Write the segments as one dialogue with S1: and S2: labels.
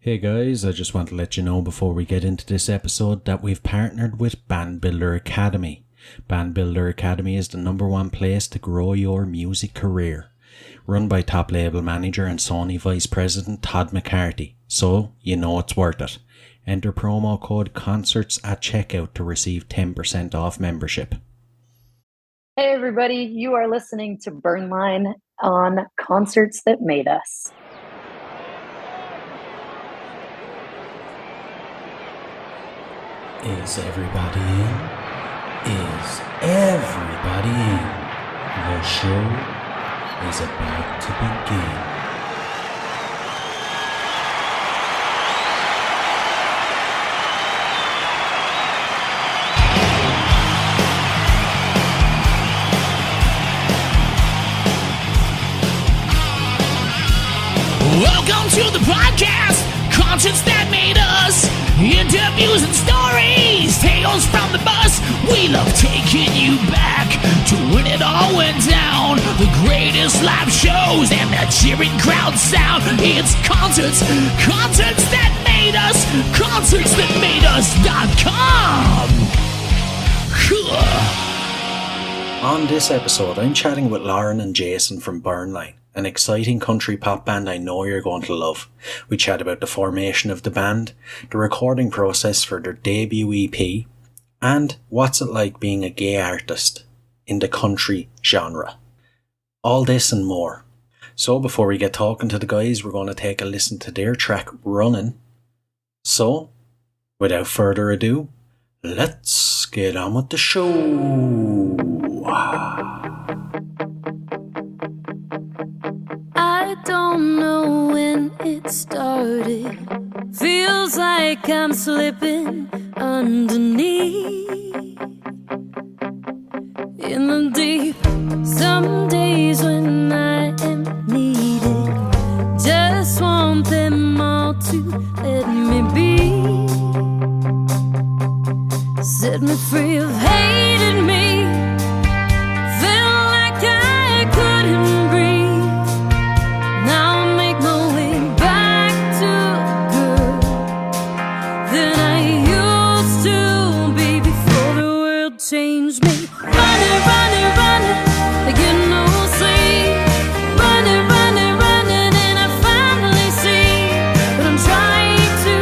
S1: Hey guys, I just want to let you know before we get into this episode that we've partnered with Band Builder Academy. Band Builder Academy is the #1 place to grow your music career. Run by top label manager and Sony Vice President Todd McCarthy, so you know it's worth it. Enter promo code CONCERTS at checkout to receive 10% off membership.
S2: Hey everybody, you are listening to Burnline on Concerts That Made Us.
S1: Is everybody in? Is everybody in? The show is about to begin.
S3: Welcome to the podcast, Concerts That Made Us. Interviews and stories, tales from the bus. We love taking you back to when it all went down. The greatest live shows and the cheering crowd sound. It's concerts, concerts that made us, concertsthatmadeus.com.
S1: On this episode, I'm chatting with Lauren and Jason from Burnline, an exciting country pop band I know you're going to love. We chat about the formation of the band, the recording process for their debut EP, and what's it like being a gay artist in the country genre. All this and more. So before we get talking to the guys, we're going to take a listen to their track Runnin'. So, without further ado, let's get on with the show.
S4: I don't know when it started. Feels like I'm slipping underneath in the deep. Some days when I am needed, just want them all to let me be. Set me free of hating me. Felt like I couldn't breathe. Now I make my way back to girl than I used to be before the world changed me. Running, running, running, I get no sleep. Running, running, running, and I finally see. But I'm trying to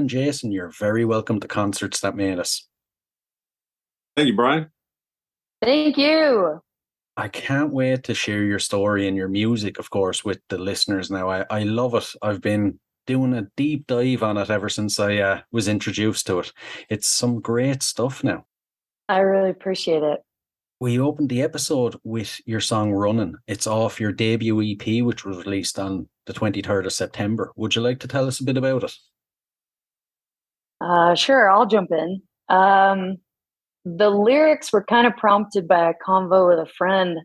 S1: and Jason, you're very welcome to Concerts That Made Us.
S5: Thank you, Brian.
S2: Thank you.
S1: I can't wait to share your story and your music, of course, with the listeners now. I love it. I've been doing a deep dive on it ever since I was introduced to it. It's some great stuff now.
S2: I really appreciate it.
S1: We opened the episode with your song Running. It's off your debut EP, which was released on the 23rd of September. Would you like to tell us a bit about it?
S2: Sure, I'll jump in. The lyrics were kind of prompted by a convo with a friend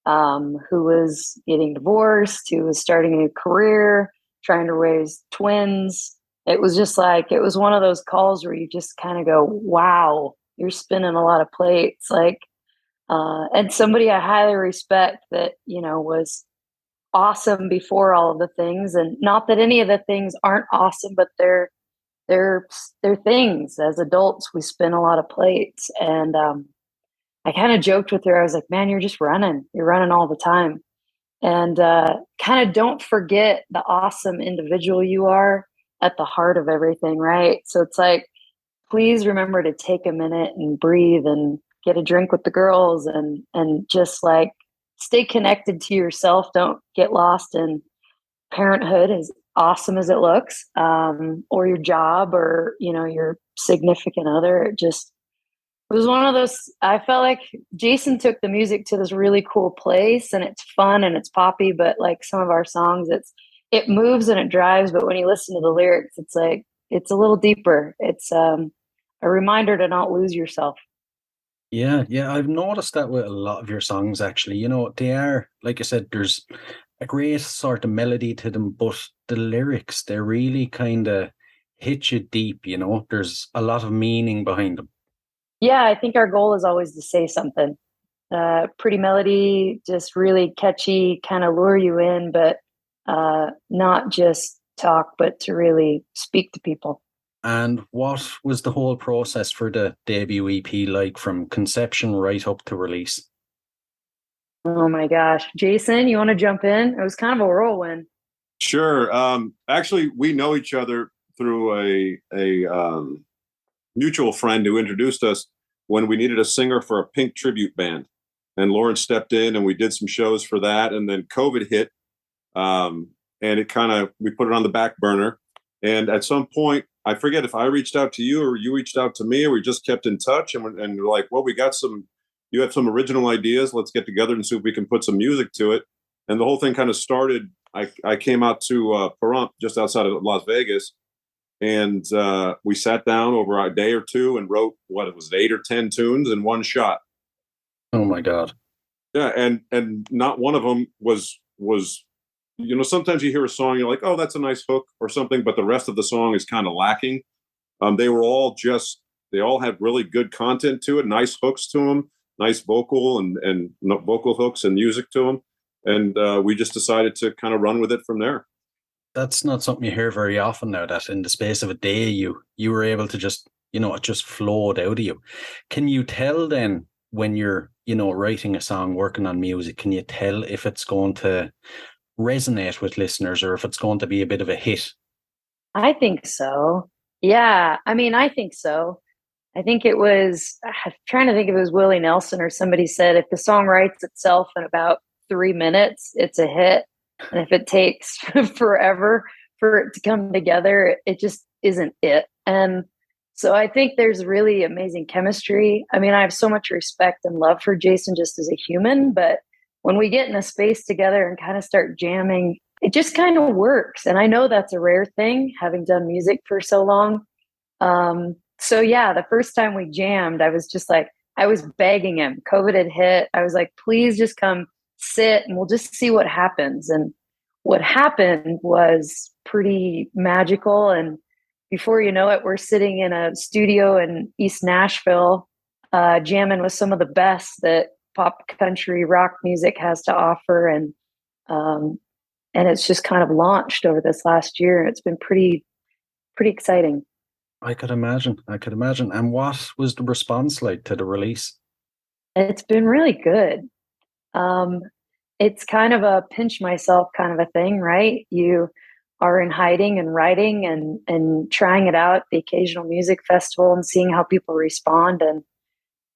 S2: who was getting divorced, who was starting a new career, trying to raise twins. It was just like, it was one of those calls where you just kind of go, wow, you're spinning a lot of plates. And somebody I highly respect that, was awesome before all of the things. And not that any of the things aren't awesome, but they're things. As adults, we spin a lot of plates. And I kind of joked with her. I was like, man, you're just running. You're running all the time. And kind of don't forget the awesome individual you are at the heart of everything, right? So it's like, please remember to take a minute and breathe and get a drink with the girls and just like stay connected to yourself. Don't get lost in parenthood, as awesome as it looks, or your job or, your significant other. It was one of those, I felt like Jason took the music to this really cool place, and it's fun and it's poppy, but like some of our songs, it moves and it drives. But when you listen to the lyrics, it's like, it's a little deeper. It's a reminder to not lose yourself.
S1: Yeah, I've noticed that with a lot of your songs, actually. They are, like I said, there's a great sort of melody to them, but the lyrics, they really kind of hit you deep, There's a lot of meaning behind them.
S2: Yeah, I think our goal is always to say something. Pretty melody, just really catchy, kind of lure you in, but not just talk, but to really speak to people.
S1: And what was the whole process for the debut EP like, from conception right up to release?
S2: Oh my gosh. Jason, you want to jump in? It was kind of a whirlwind.
S5: Sure. Actually, we know each other through a mutual friend who introduced us when we needed a singer for a Pink tribute band. And Lauren stepped in and we did some shows for that. And then COVID hit. And we put it on the back burner. And at some point, I forget if I reached out to you or you reached out to me, or we just kept in touch and we're like, well, you have some original ideas. Let's get together and see if we can put some music to it. And the whole thing kind of started. I came out to Pahrump, just outside of Las Vegas, and we sat down over a day or two and wrote 8 or 10 tunes in one shot.
S1: Oh my God.
S5: Yeah. And not one of them was, sometimes you hear a song, you're like, oh, that's a nice hook or something, but the rest of the song is kind of lacking. They all had really good content to it, nice hooks to them, nice vocal and vocal hooks and music to them. And we just decided to kind of run with it from there.
S1: That's not something you hear very often now, that in the space of a day, you were able to just, it just flowed out of you. Can you tell then when you're, writing a song, working on music, can you tell if it's going to resonate with listeners or if it's going to be a bit of a hit?
S2: I think so. Yeah. I mean, I think so. I think I'm trying to think if it was Willie Nelson or somebody said, if the song writes itself in about 3 minutes, it's a hit. And if it takes forever for it to come together, it just isn't it. And so I think there's really amazing chemistry. I mean, I have so much respect and love for Jason just as a human, but when we get in a space together and kind of start jamming, it just kind of works. And I know that's a rare thing, having done music for so long. So yeah, the first time we jammed, I was just like, I was begging him. COVID had hit. I was like, please just come sit and we'll just see what happens. And what happened was pretty magical. And before you know it, we're sitting in a studio in East Nashville, jamming with some of the best that pop country rock music has to offer. And it's just kind of launched over this last year. It's been pretty exciting.
S1: I could imagine. And what was the response like to the release?
S2: It's been really good. It's kind of a pinch myself kind of a thing, right? You are in hiding and writing and trying it out at the occasional music festival and seeing how people respond. And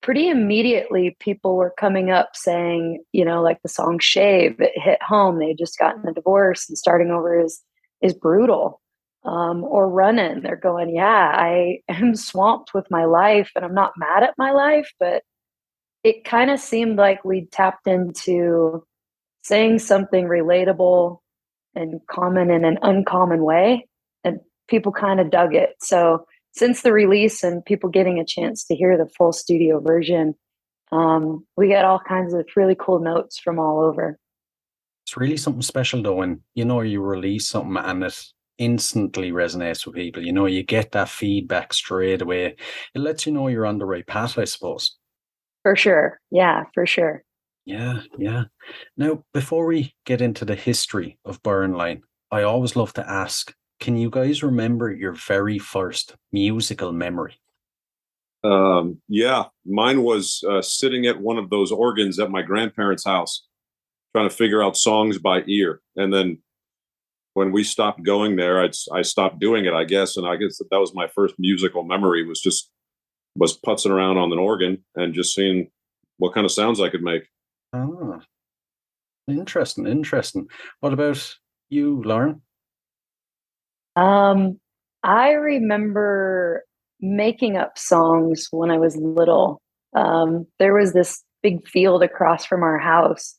S2: pretty immediately people were coming up saying, like the song Shave, it hit home. They had just gotten a divorce and starting over is brutal. Or Running, they're going, yeah, I am swamped with my life and I'm not mad at my life, but it kind of seemed like we tapped into saying something relatable and common in an uncommon way, and people kind of dug it. So since the release and people getting a chance to hear the full studio version, we got all kinds of really cool notes from all over.
S1: It's really something special though when you release something and it instantly resonates with people. You get that feedback straight away. It lets you know you're on the right path, I suppose.
S2: For sure. Yeah, for sure.
S1: Yeah. Now, before we get into the history of Burnline, I always love to ask, can you guys remember your very first musical memory?
S5: Yeah, mine was sitting at one of those organs at my grandparents' house, trying to figure out songs by ear. And then when we stopped going there, I stopped doing it, I guess. And I guess that was my first musical memory, was putzing around on an organ and just seeing what kind of sounds I could make.
S1: Ah, interesting. What about you, Lauren?
S2: I remember making up songs when I was little. There was this big field across from our house,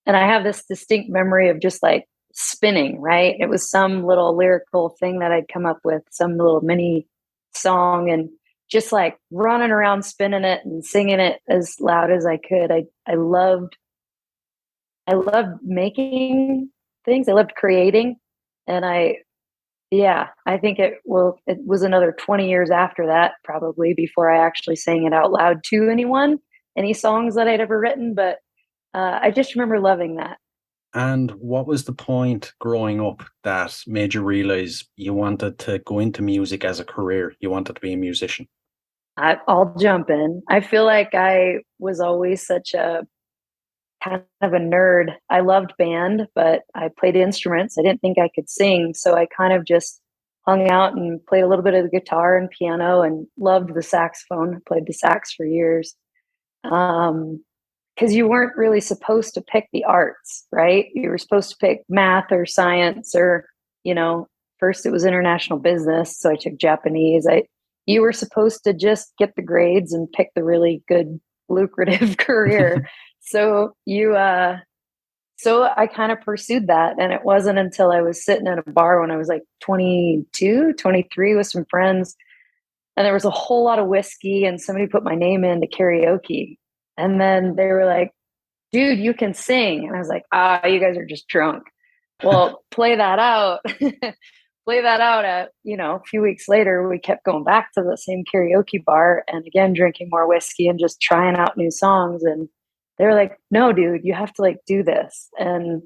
S2: and I have this distinct memory of just like spinning, right? It was some little lyrical thing that I'd come up with, some little mini song, and just like running around spinning it and singing it as loud as I could. I loved making things. I loved creating. And I think it was another 20 years after that, probably, before I actually sang it out loud to anyone, any songs that I'd ever written. But I just remember loving that.
S1: And what was the point growing up that made you realize you wanted to go into music as a career? You wanted to be a musician?
S2: I'll jump in. I feel like I was always such a kind of a nerd. I loved band, but I played instruments. I didn't think I could sing. So I kind of just hung out and played a little bit of the guitar and piano and loved the saxophone. I played the sax for years. Because you weren't really supposed to pick the arts, right? You were supposed to pick math or science or, first it was international business. So I took Japanese. You were supposed to just get the grades and pick the really good, lucrative career. So so I kind of pursued that. And it wasn't until I was sitting at a bar when I was like 22, 23 with some friends. And there was a whole lot of whiskey and somebody put my name into karaoke. And then they were like, dude, you can sing. And I was like, you guys are just drunk. Well, play that out. Play that out at, a few weeks later, we kept going back to the same karaoke bar and again, drinking more whiskey and just trying out new songs. And they were like, no, dude, you have to like do this. And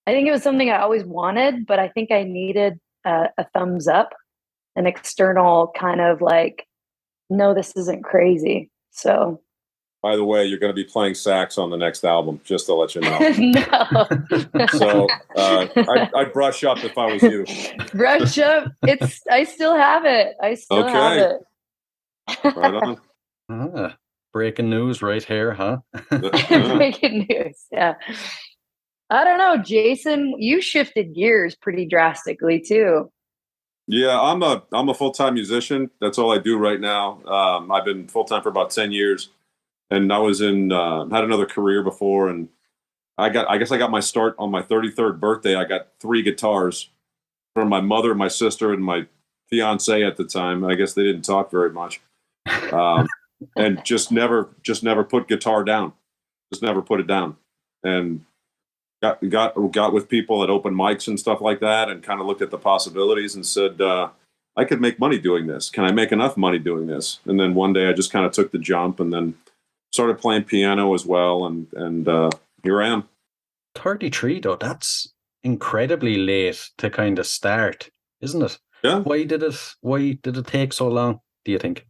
S2: I think it was something I always wanted, but I think I needed a thumbs up, an external kind of like, no, this isn't crazy. So.
S5: By the way, you're going to be playing sax on the next album, just to let you know.
S2: No.
S5: So I'd brush up if I was you.
S2: Brush up. I still have it. Have it.
S5: Right on.
S1: Breaking news right here, huh?
S2: Breaking news. Yeah. I don't know, Jason, you shifted gears pretty drastically too.
S5: Yeah, I'm a full-time musician. That's all I do right now. I've been full-time for about 10 years. And I was had another career before, and I guess I got my start on my 33rd birthday. I got 3 guitars from my mother, my sister, and my fiance at the time. I guess they didn't talk very much, and just never put guitar down. Just never put it down, and got with people at open mics and stuff like that, and kind of looked at the possibilities and said, I could make money doing this. Can I make enough money doing this? And then one day I just kind of took the jump, and then started playing piano as well, and here I am.
S1: 33 though, that's incredibly late to kind of start, isn't it?
S5: Yeah.
S1: Why did it take so long, do you think?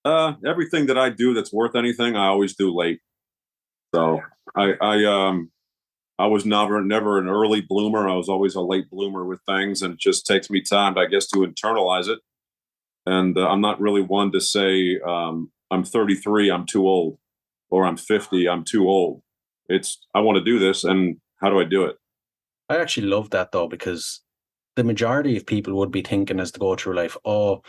S5: Everything that I do that's worth anything, I always do late. So I I was never an early bloomer. I was always a late bloomer with things, and it just takes me time, I guess, to internalize it. And I'm not really one to say I'm 33, I'm too old, or I'm 50, I'm too old. It's I want to do this, and how do I do it?
S1: I actually love that though, because the majority of people would be thinking as they go through life, oh,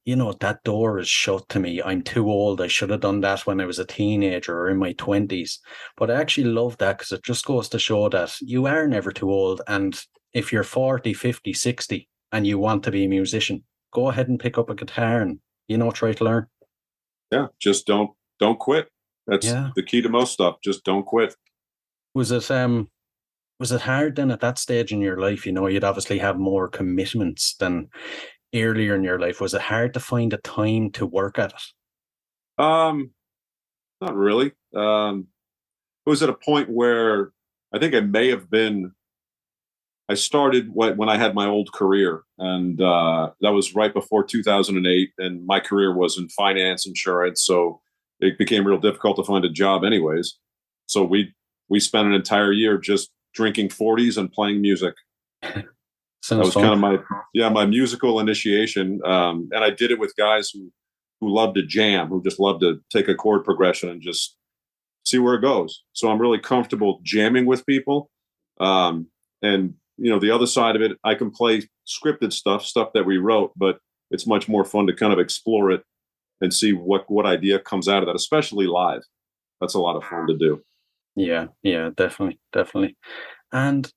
S1: that door is shut to me. I'm too old. I should have done that when I was a teenager or in my 20s. But I actually love that because it just goes to show that you are never too old. And if you're 40, 50, 60 and you want to be a musician, go ahead and pick up a guitar and, try to learn.
S5: Yeah, just don't quit. That's
S1: Yeah.
S5: the key to most stuff. Just don't quit.
S1: Was it hard then at that stage in your life? You'd obviously have more commitments than earlier in your life. Was it hard to find the time to work at it?
S5: Not really. It was at a point where I think I may have been. I started when I had my old career, and that was right before 2008. And my career was in finance, insurance, so it became real difficult to find a job, anyways. So we spent an entire year just drinking 40s and playing music. That was
S1: fun.
S5: kind of my musical initiation, and I did it with guys who love to jam, who just love to take a chord progression and just see where it goes. So I'm really comfortable jamming with people. And the other side of it, I can play scripted stuff that we wrote, but it's much more fun to kind of explore it and see what idea comes out of that, especially live. That's a lot of fun to do.
S1: Yeah, definitely. And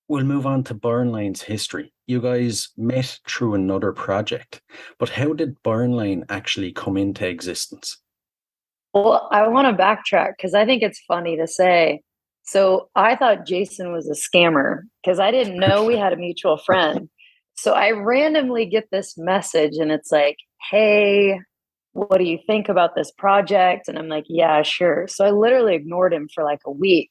S1: we'll move on to Burnline's history. You guys met through another project, but how did Burnline actually come into existence?
S2: Well, I want to backtrack because I think it's funny to say. So I thought Jason was a scammer because I didn't know we had a mutual friend. So I randomly get this message and it's like, hey, what do you think about this project? And I'm like, yeah, sure. So I literally ignored him for like a week.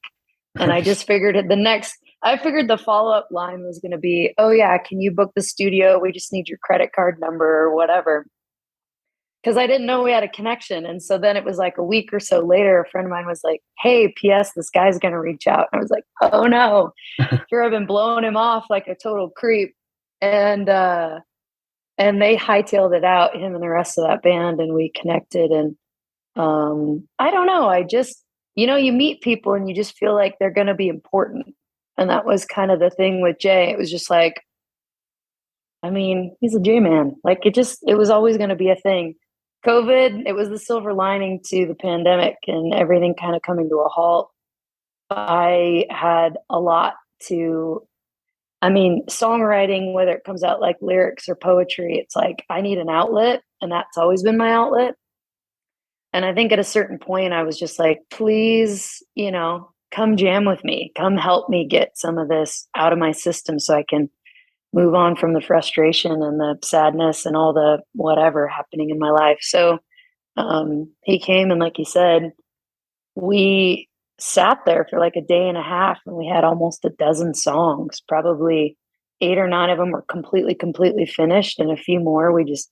S2: And I just figured I figured the follow-up line was going to be, oh yeah, can you book the studio? We just need your credit card number or whatever. Because I didn't know we had a connection. And so then it was like a week or so later, a friend of mine was like, hey, P.S., this guy's going to reach out. And I was like, oh no, here I've been blowing him off like a total creep. And they hightailed it out, him and the rest of that band, and we connected. And I don't know. I just, you meet people and you just feel like they're going to be important. And that was kind of the thing with Jay. It was just like, I mean, he's a J man. Like it was always going to be a thing. COVID, it was the silver lining to the pandemic and everything kind of coming to a halt. I had a lot songwriting, whether it comes out like lyrics or poetry, it's like I need an outlet, and that's always been my outlet. And I think at a certain point I was just like, please, come jam with me, come help me get some of this out of my system so I can move on from the frustration and the sadness and all the whatever happening in my life. So he came, and like he said, we sat there for like a day and a half, and we had almost a dozen songs. Probably 8 or 9 of them were completely finished, and a few more we just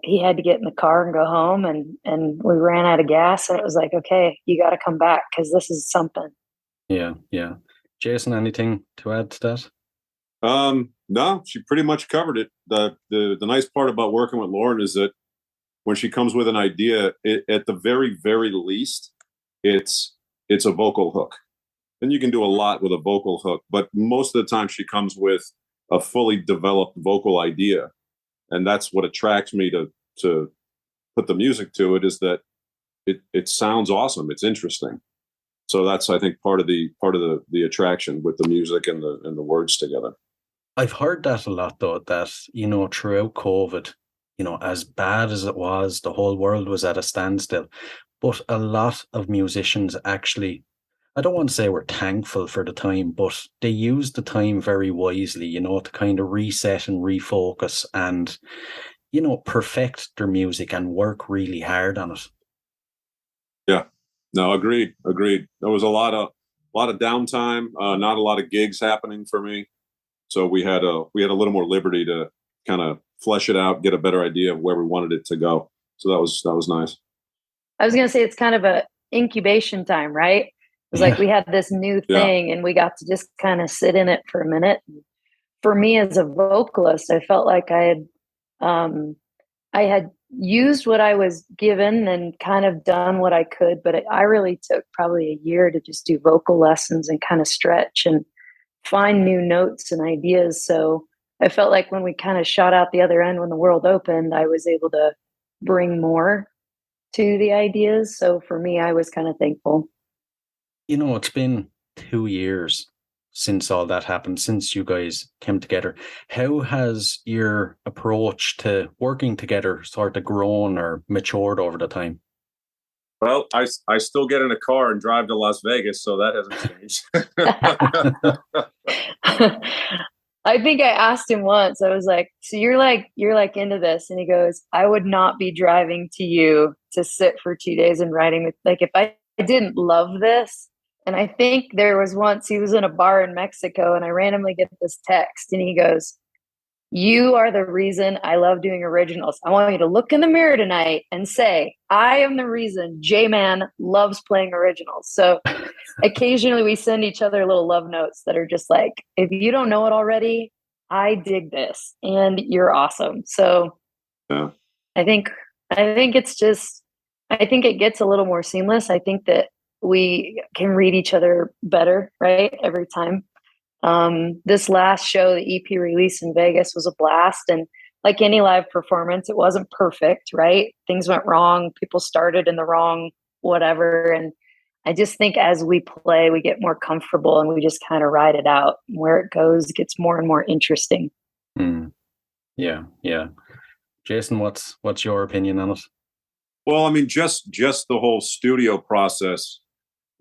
S2: he had to get in the car and go home, and we ran out of gas, and it was like, okay, you got to come back because this is something.
S1: Yeah. Jason, anything to add to that?
S5: No, she pretty much covered it. The nice part about working with Lauren is that when she comes with an idea, at the very, very least, it's a vocal hook. And you can do a lot with a vocal hook, but most of the time she comes with a fully developed vocal idea. And that's what attracts me to put the music to it, is that it sounds awesome. It's interesting. So that's, I think, part of the attraction with the music and the words together.
S1: I've heard that a lot, though, that, throughout COVID, as bad as it was, the whole world was at a standstill. But a lot of musicians actually, I don't want to say were thankful for the time, but they used the time very wisely, to kind of reset and refocus and, perfect their music and work really hard on it.
S5: Yeah, no, agreed. There was a lot of downtime, not a lot of gigs happening for me. So we had a little more liberty to kind of flesh it out, get a better idea of where we wanted it to go. So that was nice.
S2: I was going to say it's kind of a incubation time, right? was like we had this new thing and we got to just kind of sit in it for a minute. For me as a vocalist, I felt like I had used what I was given and kind of done what I could, but I really took probably a year to just do vocal lessons and kind of stretch and find new notes and ideas. So I felt like when we kind of shot out the other end, when the world opened, I was able to bring more to the ideas. So for me, I was kind of thankful.
S1: It's been 2 years since all that happened, since you guys came together. How has your approach to working together sort of grown or matured over the time?
S5: Well, I still get in a car and drive to Las Vegas, so that hasn't changed.
S2: I think I asked him once, I was like, so you're like into this? And he goes, I would not be driving to you to sit for 2 days and writing with, like, if I didn't love this. And I think there was once he was in a bar in Mexico and I randomly get this text and he goes, you are the reason I love doing originals. I want you to look in the mirror tonight and say, I am the reason Jason Mann loves playing originals. So occasionally we send each other little love notes that are just like, if you don't know it already, I dig this and you're awesome. So
S5: yeah.
S2: I think it's just, I think it gets a little more seamless. I think that we can read each other better, right? Every time. This last show, the EP release in Vegas, was a blast. And like any live performance, it wasn't perfect, right? Things went wrong. People started in the wrong whatever. And I just think as we play, we get more comfortable and we just kind of ride it out. Where it goes, it gets more and more interesting.
S1: Yeah. Jason, what's your opinion on it?
S5: Well, I mean, just the whole studio process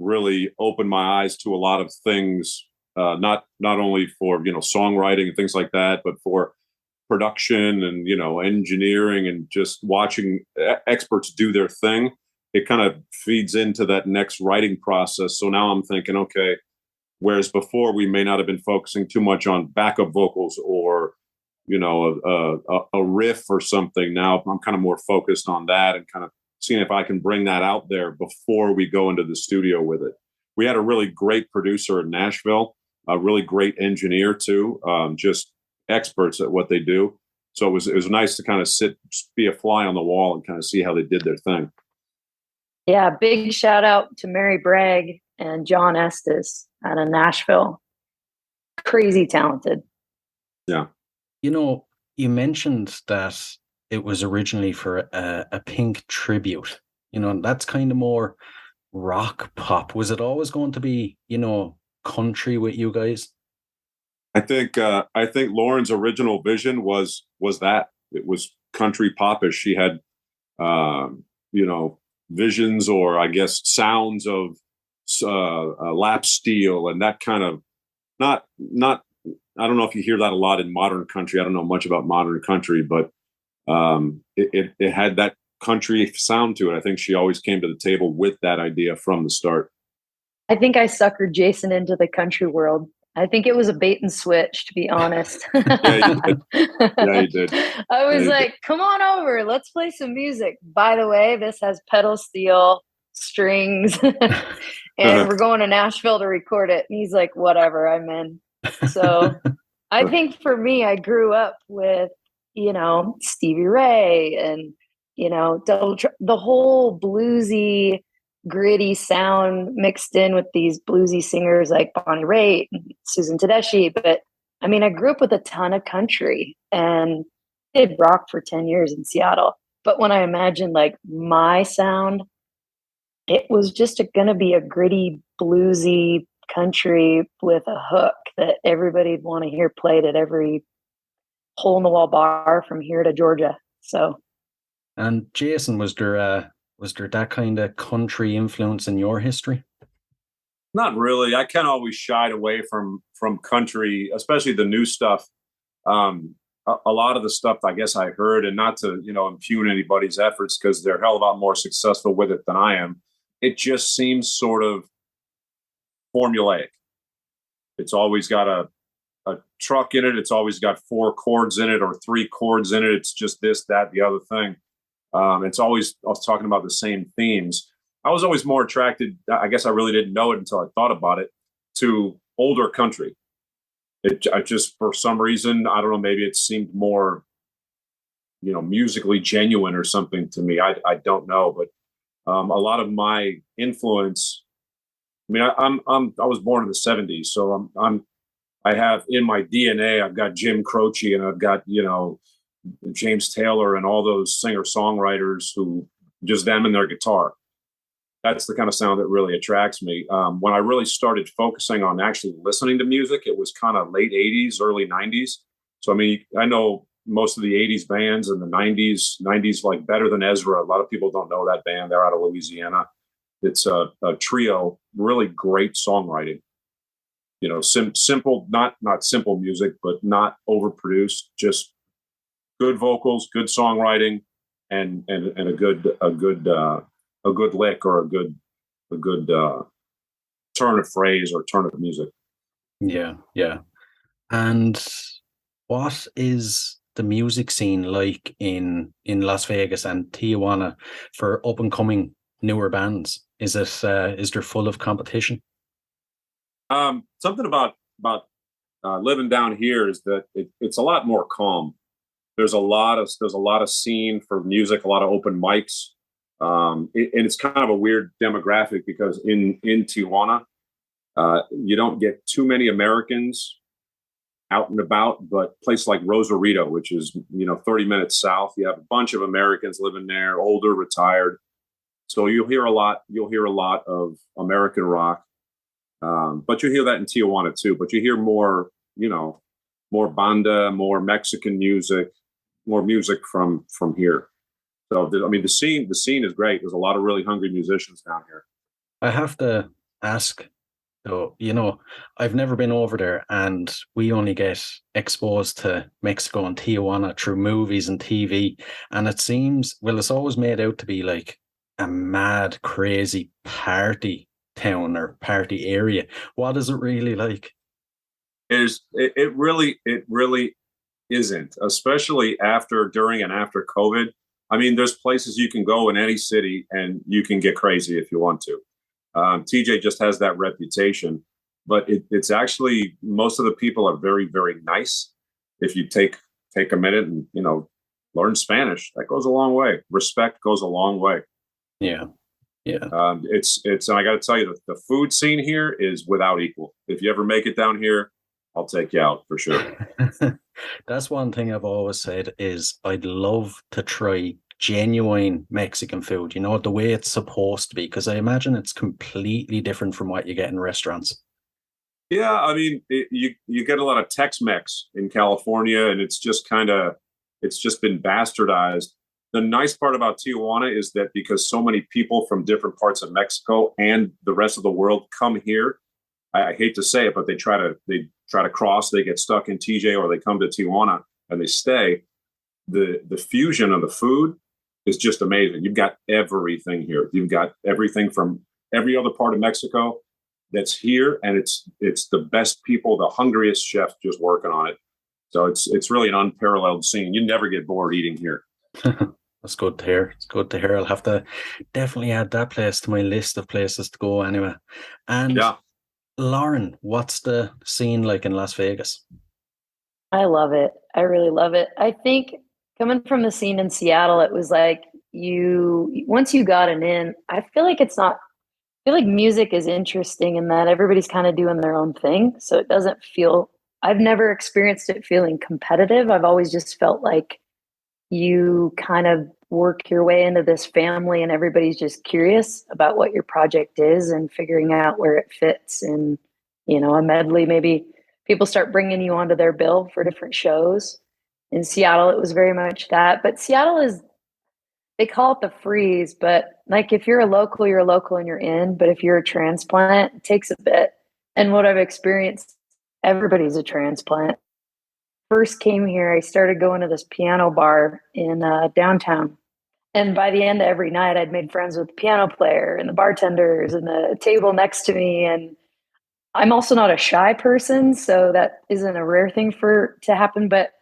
S5: really opened my eyes to a lot of things. Not only for songwriting and things like that, but for production and engineering and just watching experts do their thing. It kind of feeds into that next writing process. So now I'm thinking, okay, whereas before we may not have been focusing too much on backup vocals or a riff or something. Now I'm kind of more focused on that and kind of seeing if I can bring that out there before we go into the studio with it. We had a really great producer in Nashville. A really great engineer too, just experts at what they do. So it was nice to kind of be a fly on the wall and kind of see how they did their thing.
S2: Yeah, big shout out to Mary Bragg and John Estes out of Nashville. Crazy talented.
S5: Yeah.
S1: You mentioned that it was originally for a Pink tribute. That's kind of more rock pop. Was it always going to be, country with you guys?
S5: I think Lauren's original vision was that it was country popish. She had visions or I guess sounds of lap steel and that kind of not I don't know if you hear that a lot in modern country. I don't know much about modern country, but it had that country sound to it. I think she always came to the table with that idea from the start.
S2: I think I suckered Jason into the country world. I think it was a bait and switch, to be honest.
S5: Yeah, you did.
S2: I was come on over. Let's play some music. By the way, this has pedal steel, strings, and we're going to Nashville to record it. And he's like, whatever, I'm in. So I think for me, I grew up with, Stevie Ray and, the whole bluesy, gritty sound mixed in with these bluesy singers like Bonnie Raitt and Susan Tedeschi. But I mean, I grew up with a ton of country and did rock for 10 years in Seattle. But when I imagined like my sound, it was just going to be a gritty, bluesy country with a hook that everybody'd want to hear played at every hole in the wall bar from here to Georgia. So,
S1: and Jason, was there that kind of country influence in your history?
S5: Not really. I kind of always shied away from country, especially the new stuff. A lot of the stuff I guess I heard, and not to impugn anybody's efforts because they're a hell of a lot more successful with it than I am. It just seems sort of formulaic. It's always got a truck in it. It's always got 4 chords in it or 3 chords in it. It's just this, that, the other thing. It's always us talking about the same themes. I was always more attracted. I guess I really didn't know it until I thought about it, to older country. I just, for some reason, I don't know, maybe it seemed more, musically genuine or something to me. I don't know, but a lot of my influence. I mean, I was born in the '70s, so I have in my DNA. I've got Jim Croce, and I've got James Taylor, and all those singer songwriters who just them and their guitar. That's the kind of sound that really attracts me. When I really started focusing on actually listening to music, it was kind of late '80s, early '90s. So I mean, I know most of the '80s bands and the '90s like Better Than Ezra. A lot of people don't know that band. They're out of Louisiana. It's a trio, really great songwriting. Simple, not simple music, but not overproduced. Just good vocals, good songwriting, and a good lick or a good turn of phrase or turn of music.
S1: Yeah, yeah. And what is the music scene like in Las Vegas and Tijuana for up and coming newer bands? Is there full of competition?
S5: Something about living down here is that it's a lot more calm. There's a lot of scene for music, a lot of open mics. And it's kind of a weird demographic because in Tijuana, you don't get too many Americans out and about, but a place like Rosarito, which is 30 minutes south, you have a bunch of Americans living there, older, retired. So you'll hear a lot of American rock, but you hear that in Tijuana too. But you hear more banda, more Mexican music, more music from here. So I mean, the scene is great. There's a lot of really hungry musicians down here.
S1: I have to ask, though, I've never been over there, and we only get exposed to Mexico and Tijuana through movies and TV, and it seems, well, it's always made out to be like a mad, crazy party town or party area. What is it really like?
S5: It really isn't, especially during and after COVID. I mean, there's places you can go in any city and you can get crazy if you want to. TJ just has that reputation, but it's actually, most of the people are very, very nice. If you take a minute and learn Spanish, that goes a long way. Respect goes a long way.
S1: Yeah, yeah.
S5: And I got to tell you that the food scene here is without equal. If you ever make it down here, I'll take you out for sure.
S1: That's one thing I've always said is I'd love to try genuine Mexican food, the way it's supposed to be, because I imagine it's completely different from what you get in restaurants.
S5: Yeah, I mean, you get a lot of Tex-Mex in California, and it's just been bastardized. The nice part about Tijuana is that because so many people from different parts of Mexico and the rest of the world come here, I hate to say it, but they try to cross, they get stuck in TJ, or they come to Tijuana and they stay. The fusion of the food is just amazing. You've got everything here. You've got everything from every other part of Mexico that's here, and it's the best people, the hungriest chefs just working on it. So it's really an unparalleled scene. You never get bored eating here.
S1: That's good to hear. It's good to hear. I'll have to definitely add that place to my list of places to go anyway. And yeah. Lauren, what's the scene like in Las Vegas?
S2: I love it. I really love it. I think coming from the scene in Seattle, it was like once you got it in, I feel like music is interesting in that everybody's kind of doing their own thing. So it doesn't feel, I've never experienced it feeling competitive. I've always just felt like you kind of work your way into this family and everybody's just curious about what your project is and figuring out where it fits in, a medley. Maybe people start bringing you onto their bill for different shows. In Seattle, it was very much that. But Seattle they call it the freeze, but like if you're a local and you're in. But if you're a transplant, it takes a bit. And what I've experienced, everybody's a transplant. First came here, I started going to this piano bar in downtown. And by the end of every night, I'd made friends with the piano player and the bartenders and the table next to me. And I'm also not a shy person, so that isn't a rare thing to happen. But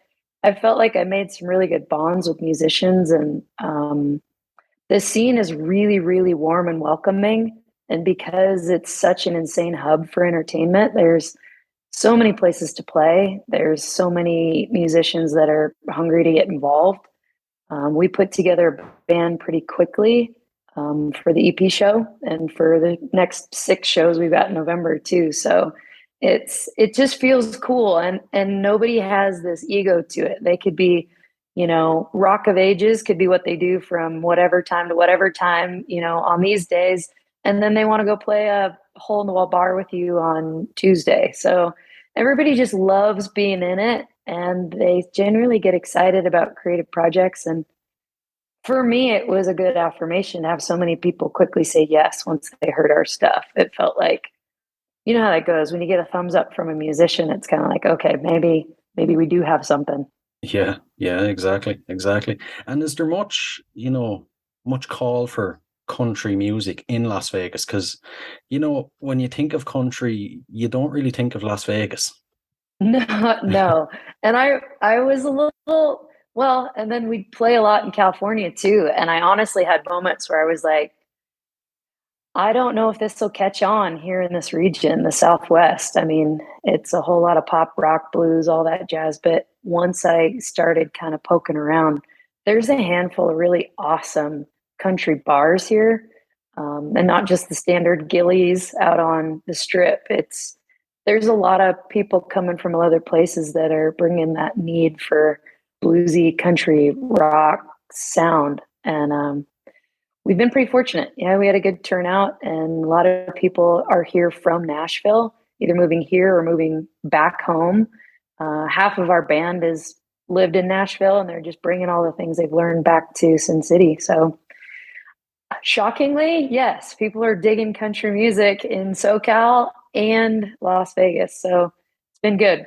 S2: I felt like I made some really good bonds with musicians, and the scene is really, really warm and welcoming. And because it's such an insane hub for entertainment, there's so many places to play. There's so many musicians that are hungry to get involved. We put together a band pretty quickly for the EP show and for the next 6 shows we've got in November too. So it just feels cool, and nobody has this ego to it. They could be, Rock of Ages could be what they do from whatever time to whatever time, on these days, and then they want to go play a hole in the wall bar with you on Tuesday. So everybody just loves being in it, and they generally get excited about creative projects. And for me, it was a good affirmation to have so many people quickly say yes once they heard our stuff. It felt like, you know how that goes when you get a thumbs up from a musician. It's kind of like, okay, maybe we do have something.
S1: Yeah, exactly. And is there much, much call for country music in Las Vegas? Because, when you think of country, you don't really think of Las Vegas.
S2: No. And I was a little, well, and then we'd play a lot in California too. And I honestly had moments where I was like, I don't know if this will catch on here in this region, the Southwest. I mean, it's a whole lot of pop, rock, blues, all that jazz. But once I started kind of poking around, there's a handful of really awesome country bars here. And not just the standard Gillies out on the strip. There's a lot of people coming from other places that are bringing that need for bluesy country rock sound. And we've been pretty fortunate. Yeah, we had a good turnout, and a lot of people are here from Nashville, either moving here or moving back home. Half of our band has lived in Nashville, and they're just bringing all the things they've learned back to Sin City. So shockingly, yes, people are digging country music in SoCal and Las Vegas. So it's been good.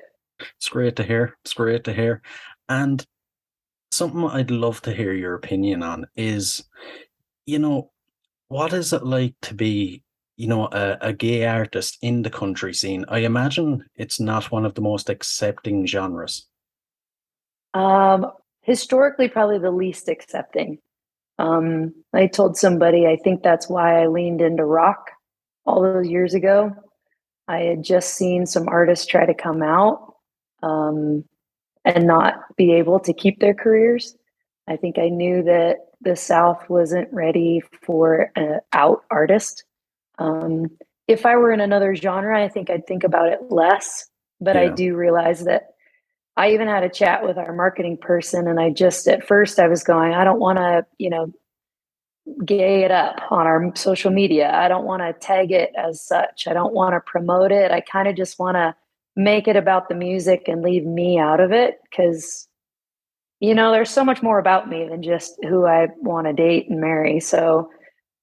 S1: It's great to hear. And something I'd love to hear your opinion on is, what is it like to be, a gay artist in the country scene? I imagine it's not one of the most accepting genres.
S2: Historically, probably the least accepting. I told somebody, I think that's why I leaned into rock all those years ago. I had just seen some artists try to come out and not be able to keep their careers. I think I knew that the South wasn't ready for an out artist. If I were in another genre, I think I'd think about it less. But I do realize that I even had a chat with our marketing person, and at first I was going, I don't want to, gay it up on our social media. I don't want to tag it as such. I don't want to promote it. I kind of just want to make it about the music and leave me out of it, because, there's so much more about me than just who I want to date and marry. So,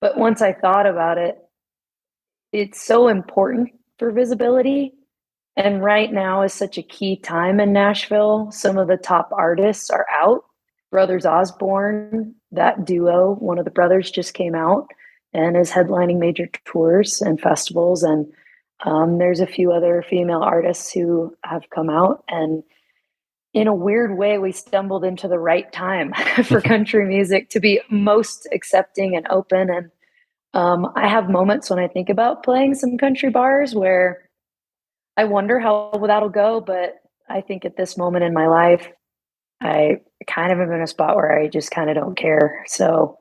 S2: but once I thought about it, it's so important for visibility. And right now is such a key time in Nashville. Some of the top artists are out. Brothers Osborne, that duo, one of the brothers just came out and is headlining major tours and festivals. And there's a few other female artists who have come out. And in a weird way, we stumbled into the right time for country music to be most accepting and open. And I have moments when I think about playing some country bars where I wonder how that'll go, but I think at this moment in my life, I kind of am in a spot where I just kind of don't care. So,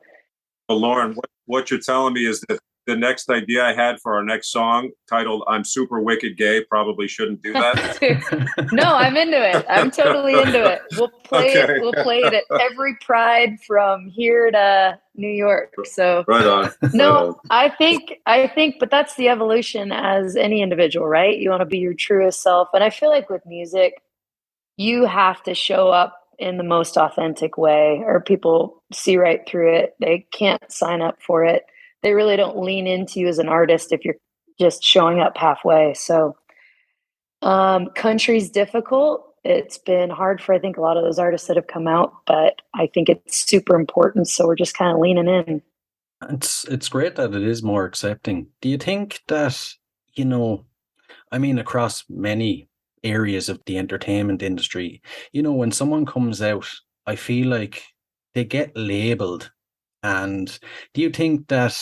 S5: well, Lauren, what you're telling me is that the next idea I had for our next song, titled "I'm Super Wicked Gay," probably shouldn't do that.
S2: No, I'm into it. I'm totally into it. We'll play it. We'll play it at every Pride from here to New York. So
S5: right on.
S2: No, I think, but that's the evolution as any individual, right? You want to be your truest self. And I feel like with music, you have to show up in the most authentic way, or people see right through it. They can't sign up for it. They really don't lean into you as an artist if you're just showing up halfway. So country's difficult. It's been hard for, I think, a lot of those artists that have come out, but I think it's super important. So we're just kind of leaning in.
S1: It's great that it is more accepting. Do you think that, across many areas of the entertainment industry, when someone comes out, I feel like they get labeled And do you think that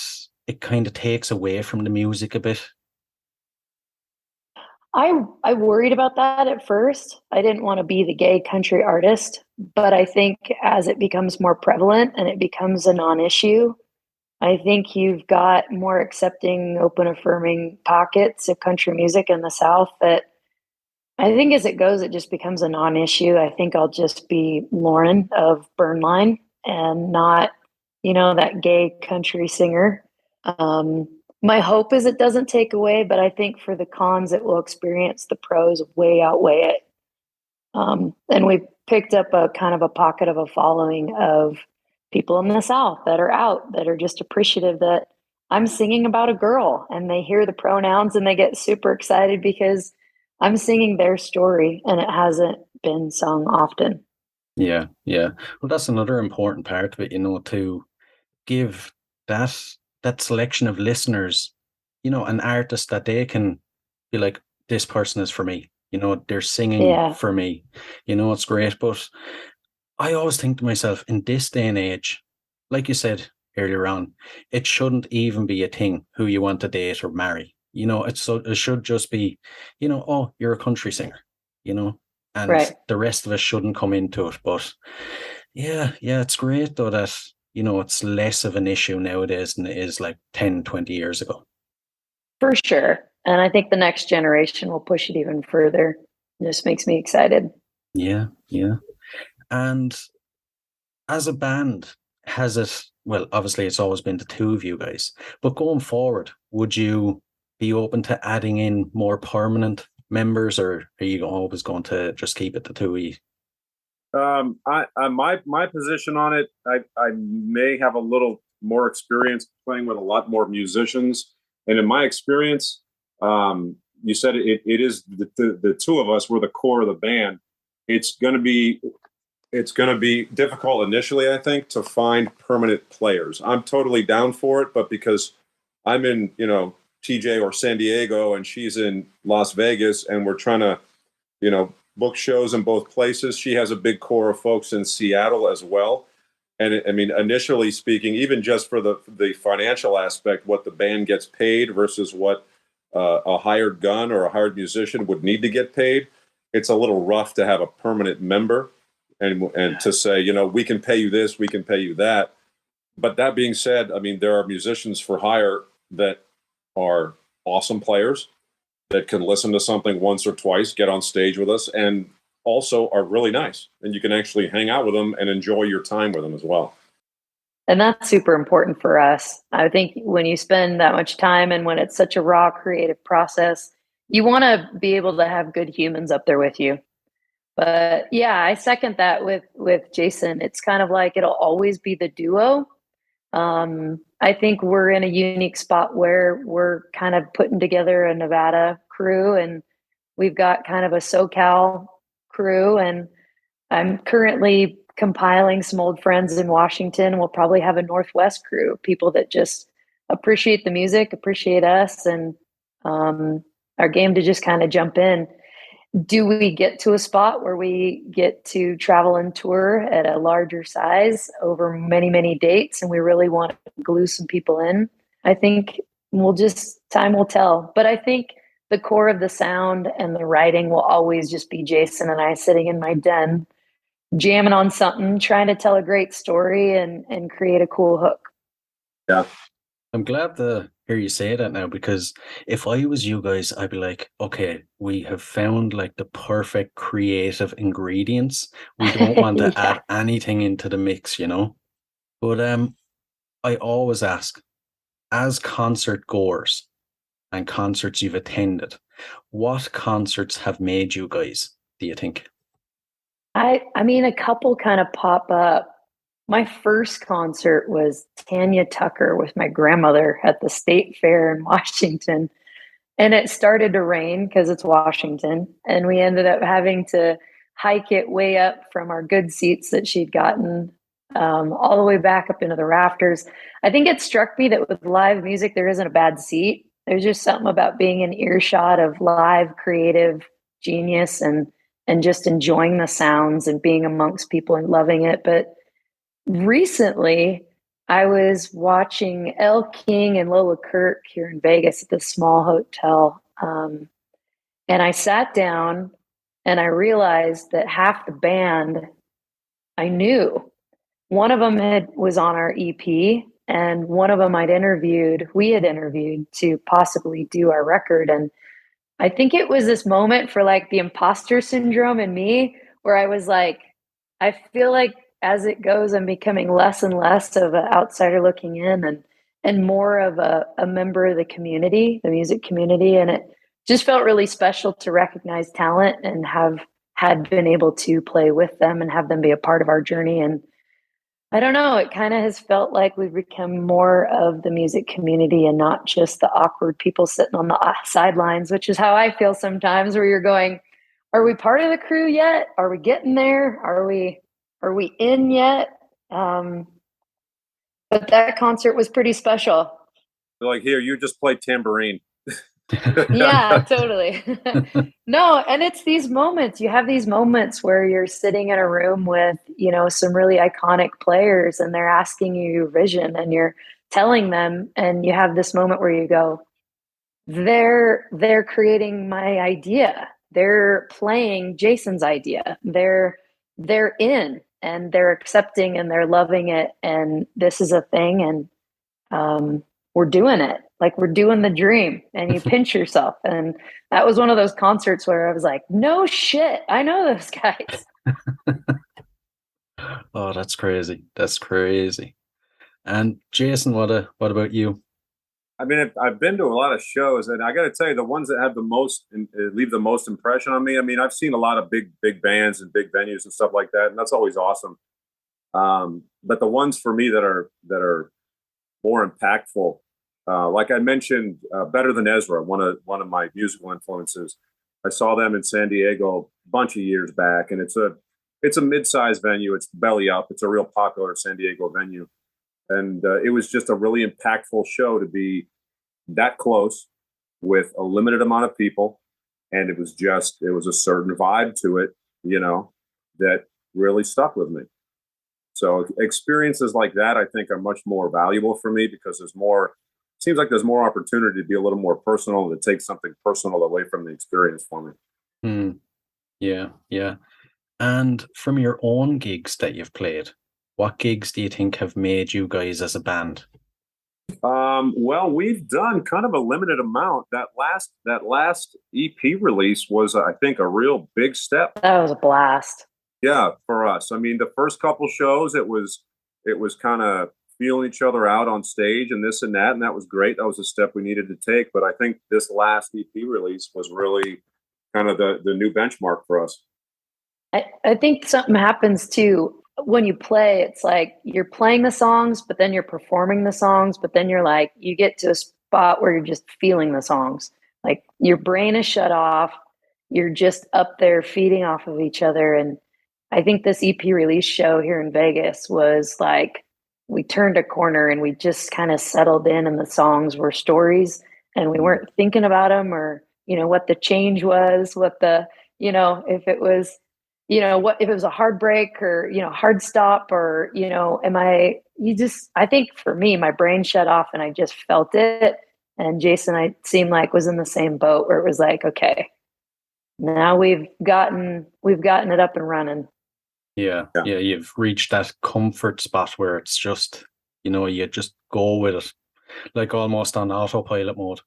S1: it kind of takes away from the music a bit?
S2: I worried about that at first. I didn't want to be the gay country artist, but I think as it becomes more prevalent and it becomes a non-issue, I think you've got more accepting, open, affirming pockets of country music in the South that I think as it goes, it just becomes a non-issue. I think I'll just be Lauren of Burnline and not, that gay country singer. Um, my hope is it doesn't take away, but I think for the cons it will experience, the pros way outweigh it. And we picked up a kind of a pocket of a following of people in the South that are out, that are just appreciative that I'm singing about a girl, and they hear the pronouns and they get super excited because I'm singing their story and it hasn't been sung often.
S1: Yeah, yeah. Well, that's another important part of it, to give that selection of listeners, an artist that they can be like, this person is for me. They're singing
S2: Yeah.
S1: for me. It's great. But I always think to myself, in this day and age, like you said earlier on, it shouldn't even be a thing who you want to date or marry. It should just be, oh, you're a country singer, and
S2: Right.
S1: the rest of us shouldn't come into it. But yeah, it's great though that, it's less of an issue nowadays than it is like 10, 20 years ago.
S2: For sure. And I think the next generation will push it even further. It just makes me excited.
S1: Yeah, yeah. And as a band, has it, well, obviously it's always been the two of you guys, but going forward, would you be open to adding in more permanent members, or are you always going to just keep it the two of you?
S5: My position on it, I may have a little more experience playing with a lot more musicians, and in my experience, you said it is the two of us. We're the core of the band. It's going to be difficult initially, I think, to find permanent players. I'm totally down for it, but because I'm in TJ or San Diego and she's in Las Vegas, and we're trying to book shows in both places. She has a big core of folks in Seattle as well. And initially speaking, even just for the financial aspect, what the band gets paid versus what a hired gun or a hired musician would need to get paid, it's a little rough to have a permanent member and to say, we can pay you this, we can pay you that. But that being said, there are musicians for hire that are awesome players that can listen to something once or twice, get on stage with us, and also are really nice. And you can actually hang out with them and enjoy your time with them as well.
S2: And that's super important for us. I think when you spend that much time and when it's such a raw creative process, you want to be able to have good humans up there with you. But yeah, I second that with Jason. It's kind of like it'll always be the duo. I think we're in a unique spot where we're kind of putting together a Nevada crew, and we've got kind of a SoCal crew, and I'm currently compiling some old friends in Washington. We'll probably have a Northwest crew, people that just appreciate the music, appreciate us, and are game to just kind of jump in. Do we get to a spot where we get to travel and tour at a larger size over many, many dates, and we really want to glue some people in? I think time will tell. But I think the core of the sound and the writing will always just be Jason and I sitting in my den, jamming on something, trying to tell a great story and create a cool hook.
S5: Yeah.
S1: I'm glad to hear you say that now, because if I was you guys, I'd be like, okay, we have found like the perfect creative ingredients. We don't want to
S2: Yeah.
S1: add anything into the mix, But I always ask, as concert goers and concerts you've attended, what concerts have made you guys, do you think?
S2: I mean, a couple kind of pop up. My first concert was Tanya Tucker with my grandmother at the State Fair in Washington. And it started to rain because it's Washington. And we ended up having to hike it way up from our good seats that she'd gotten all the way back up into the rafters. I think it struck me that with live music, there isn't a bad seat. There's just something about being in earshot of live creative genius and just enjoying the sounds and being amongst people and loving it. But recently, I was watching Elle King and Lola Kirk here in Vegas at this small hotel. And I sat down and I realized that half the band I knew. One of them was on our EP, and one of them we had interviewed to possibly do our record. And I think it was this moment for like the imposter syndrome in me where I was like, I feel like as it goes, I'm becoming less and less of an outsider looking in and more of a member of the community, the music community. And it just felt really special to recognize talent and had been able to play with them and have them be a part of our journey. And I don't know, it kind of has felt like we've become more of the music community and not just the awkward people sitting on the sidelines, which is how I feel sometimes, where you're going, are we part of the crew yet? Are we getting there? Are we in yet? But that concert was pretty special.
S5: They're like, here, you just play tambourine.
S2: Yeah, totally. No, and it's these moments. You have these moments where you're sitting in a room with, some really iconic players and they're asking you your vision and you're telling them, and you have this moment where you go, they're creating my idea. They're playing Jason's idea. They're in and they're accepting and they're loving it. And this is a thing. And we're doing it. Like we're doing the dream, and you pinch yourself. And that was one of those concerts where I was like, no shit, I know those guys.
S1: Oh, that's crazy. That's crazy. And Jason, what about you?
S5: I mean, I've been to a lot of shows, and I got to tell you, the ones that have the most leave the most impression on me. I mean, I've seen a lot of big bands and big venues and stuff like that, and that's always awesome. But the ones for me that are more impactful, like I mentioned, Better Than Ezra, one of my musical influences. I saw them in San Diego a bunch of years back, and it's a mid-sized venue. It's Belly Up. It's a real popular San Diego venue, and it was just a really impactful show to be that close with a limited amount of people, and it was a certain vibe to it, that really stuck with me. So experiences like that, I think, are much more valuable for me because seems like there's more opportunity to be a little more personal and to take something personal away from the experience for me.
S1: Yeah. And from your own gigs that you've played, what gigs do you think have made you guys as a band?
S5: Well, we've done kind of a limited amount. That last EP release was, I think, a real big step.
S2: That was a blast.
S5: Yeah, for us. I mean, the first couple shows, it was kind of feeling each other out on stage and this and that was great. That was a step we needed to take. But I think this last EP release was really kind of the new benchmark for us.
S2: I think something happens too when you play. It's like you're playing the songs, but then you're performing the songs, but then you're like, you get to a spot where you're just feeling the songs. Like your brain is shut off. You're just up there feeding off of each other. And I think this EP release show here in Vegas was like, we turned a corner and we just kind of settled in, and the songs were stories, and we weren't thinking about them or, what the change was, if it was, what if it was a hard break or, hard stop or, I think for me, my brain shut off and I just felt it. And Jason, I seemed like was in the same boat where it was like, okay, now we've gotten it up and running.
S1: Yeah, you've reached that comfort spot where it's just, you just go with it, like almost on autopilot mode.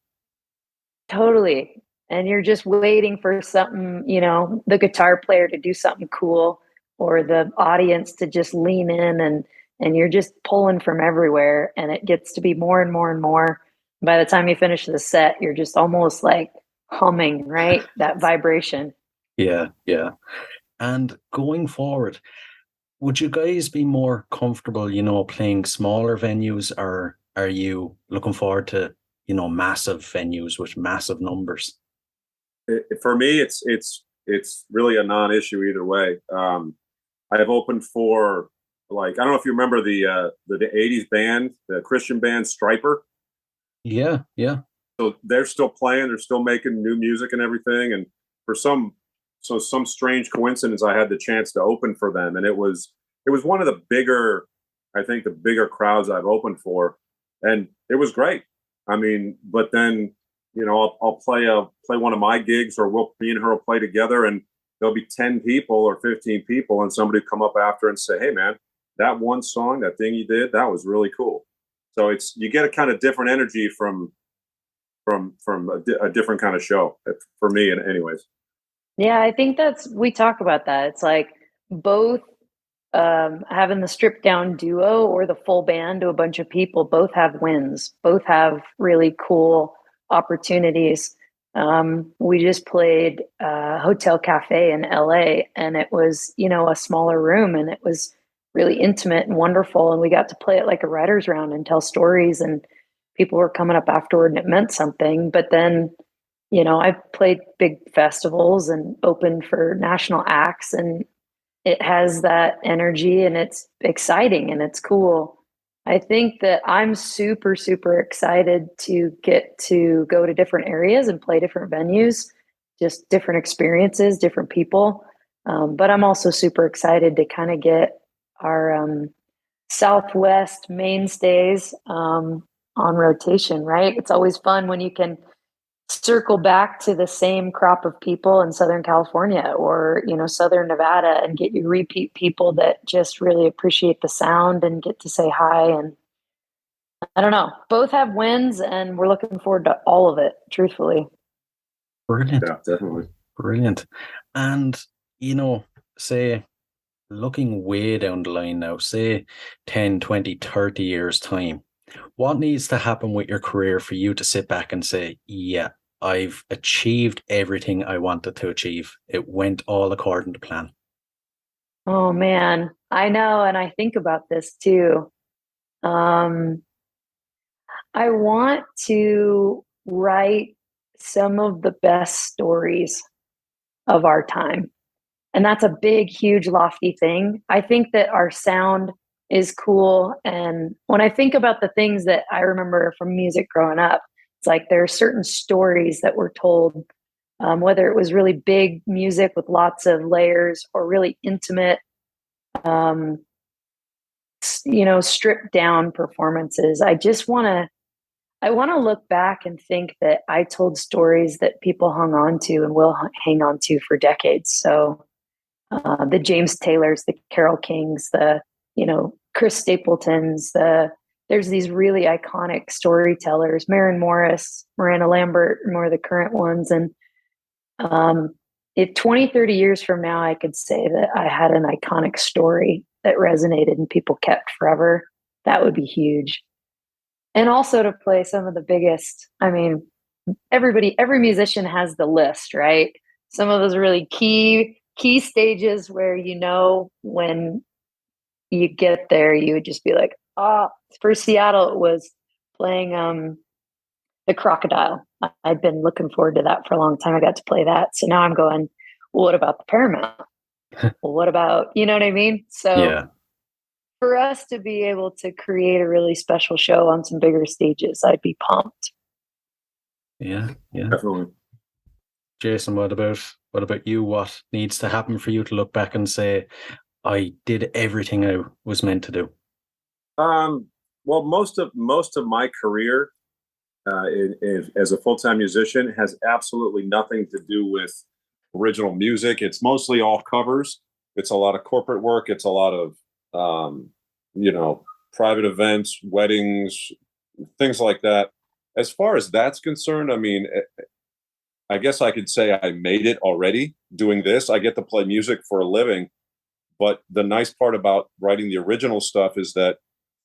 S1: Totally.
S2: And you're just waiting for something, the guitar player to do something cool or the audience to just lean in, and you're just pulling from everywhere, and it gets to be more and more and more. By the time you finish the set, you're just almost like humming, right? That vibration.
S1: Yeah. And going forward, would you guys be more comfortable, playing smaller venues, or are you looking forward to, massive venues with massive numbers?
S5: For me, it's really a non-issue either way. I have opened for, like, I don't know if you remember the 80s band, the Christian band Striper.
S1: Yeah.
S5: So they're still playing, they're still making new music and everything. And for some strange coincidence, I had the chance to open for them, and it was one of the bigger I think the bigger crowds I've opened for, and it was great. I mean, but then, you know, I'll play one of my gigs, or me and her will play together, and there'll be 10 people or 15 people, and somebody come up after and say, "Hey man, that one song, that thing you did, that was really cool." So you get a kind of different energy from a different kind of show, for me, and anyways.
S2: Yeah, I think we talk about that. It's like both having the stripped down duo or the full band to a bunch of people, both have wins, both have really cool opportunities. We just played Hotel Cafe in LA, and it was, you know, a smaller room, and it was really intimate and wonderful. And we got to play it like a writer's round and tell stories, and people were coming up afterward, and it meant something. But then, you know, I've played big festivals and opened for national acts, and it has that energy, and it's exciting and it's cool. I think that I'm super, super excited to get to go to different areas and play different venues, just different experiences, different people. But I'm also super excited to kind of get our Southwest mainstays on rotation, right? It's always fun when you can circle back to the same crop of people in Southern California or, you know, Southern Nevada, and get you repeat people that just really appreciate the sound and get to say hi. And I don't know, both have wins, and we're looking forward to all of it, truthfully.
S1: Brilliant.
S5: Yeah, definitely.
S1: Brilliant. And, you know, say, looking way down the line now, say 10, 20, 30 years time, what needs to happen with your career for you to sit back and say, yeah, I've achieved everything I wanted to achieve. It went all according to plan.
S2: Oh man, I know. And I think about this too. I want to write some of the best stories of our time. And that's a big, huge, lofty thing. I think that our sound is cool. And when I think about the things that I remember from music growing up, it's like there are certain stories that were told, whether it was really big music with lots of layers or really intimate, um, you know, stripped down performances. I want to look back and think that I told stories that people hung on to and will hang on to for decades. So the James Taylors, the Carole Kings, the, you know, Chris Stapletons, there's these really iconic storytellers, Maren Morris, Miranda Lambert, more of the current ones. And if 20, 30 years from now, I could say that I had an iconic story that resonated and people kept forever, that would be huge. And also to play some of the biggest, I mean, every musician has the list, right? Some of those really key stages where, you know, when you get there, you would just be like, for Seattle, it was playing the Crocodile. I'd been looking forward to that for a long time. I got to play that. So now I'm going, well, what about the Paramount? Well, what about, you know what I mean? So
S1: Yeah.
S2: for us to be able to create a really special show on some bigger stages, I'd be pumped.
S1: Yeah.
S5: Definitely.
S1: Jason, what about you? What needs to happen for you to look back and say, I did everything I was meant to do?
S5: Well, most of my career as a full-time musician has absolutely nothing to do with original music. It's mostly all covers. It's a lot of corporate work. It's a lot of you know, private events, weddings, things like that. As far as that's concerned, I mean, I guess I could say I made it already doing this. I get to play music for a living. But the nice part about writing the original stuff is that